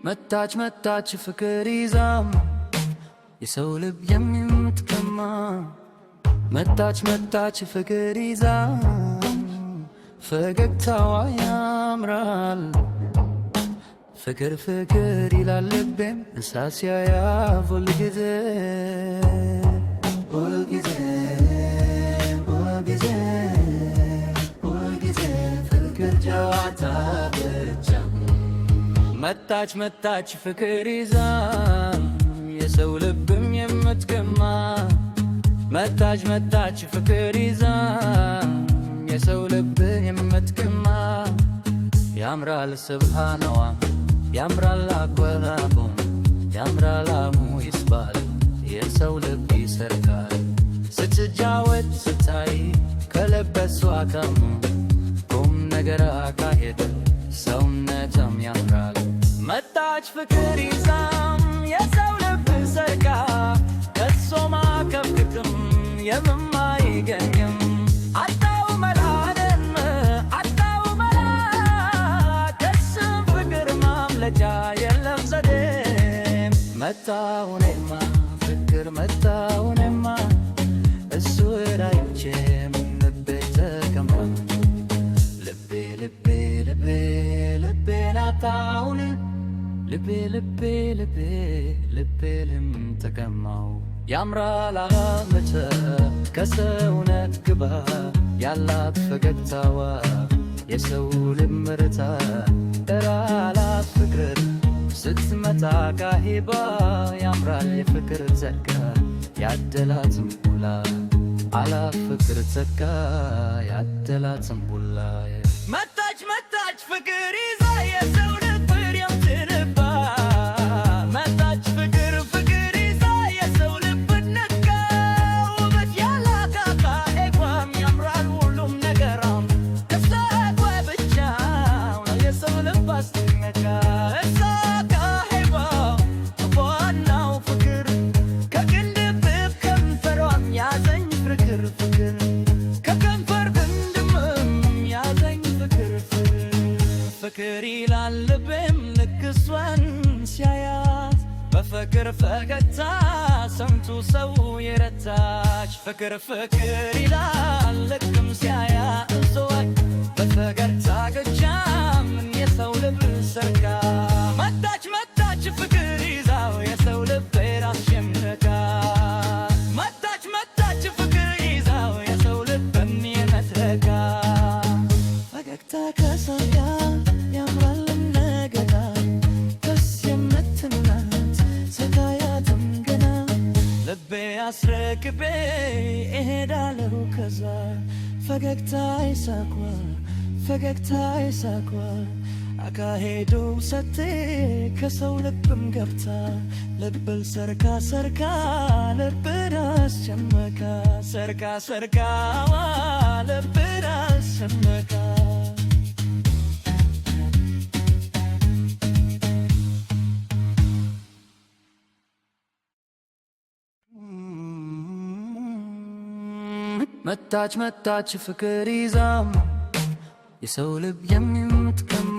መጣች መጣች ፍቅር ይዛም የሰው ልብ የምትቀማ መጣች መጣች ፍቅር ይዛም ፈገግታዋ ያምራል ፍቅር ፍቅር ይላል ልቤም እሳት ሲያያት ሁልጊዜ ሁልጊዜ ሁልጊዜ ሁልጊዜ ፍቅር ጨዋታ ብቻ መጣች መጣች ፍቅር ይዛ የሰው ልብም የምትቀማ መጣች መጣች ፍቅር ይዛ የሰው ልብ የምትቀማ ያምራል ስብሃነዋ ያምራል አቆራቡ ያምራል አሙ ይስባል የሰው ልብ ይሰርካል ስትጫወት ስታይ ከለበሷ ከሙ ቁም ነገር አካሄድ ሰውነቷም ያምራል መጣች ፍቅር ይዛም የሰው ልብ ሰርቃ ከሷ ማከፍክም የማይገኝም አጣው መላደም አጣው መላ ደስም ፍቅር ማምለጫ የለም ዘዴም መጣውኔማ ፍቅር መጣውኔማ እሱ ራይቼም ልቤ ተቀማ ልቤ ልቤ ልቤ ልቤ ናታውን ልቤ ልቤ ልቤ ልቤ ልም ተቀማው ያምራል አመተ ከሰውነት ግባ ያላት ፈገግታዋ የሰው ልብ ምርታ እራላት ፍቅር ስትመጣ ካሂባ ያምራል የፍቅር ጸጋ ያደላትም ሁላ አላት ፍቅር ጸጋ ያደላትም ሁላ መጣች መጣች ፍቅር ይዛ የሰው ልብ የምትንባ መጣች ፍቅር ፍቅር ይዛ የሰው ልብ ነካ ውበት ያላት አካሄዷም ያምራል ሁሉም ነገሯም ከሳቋ ብቻ የሰው ልብ አስነካ እሷ አካሄዷ ዋናው ፍቅር ከቅንድብ ከንፈሯም ያዘኝ ፍቅር ፍቅር ከከንፈር ግንድምም ያዘኝ ፍቅር ፍቅር ይላል ልቤም ልክ እሷን ሲያያት በፍቅር ፈገግታ ሰምቶ ሰው የረታች ፍቅር ፍቅር ይላል ልክም ሲያያት እሷን በፈገግታ ገቻም የሰው ልብ ሰርካ መጣች መጣች ፍቅር ይዛው የሰው ልብ አስሸምቃ መጣች መጣች ፍቅር ይዛው የሰው ልብን የምትረካ ፈገግታ ከሰው ያምራል ነገራ ደስ የምትላት ስታያትም ገና ልቤ አስረክቤ እሄዳለሁ ከዛ ፈገግታ ይሳኳ ፈገግታ ይሳኳ አካሄዱ ሰቴ ከሰው ልብም ገብታ ልብል ሰርካ ሰርካ ልብን አስጨመቃ ሰርካ ሰርካዋ ልብን አስጨመቃ መጣች መጣች ፍቅር ይዛም የሰው ልብ የምትቀማ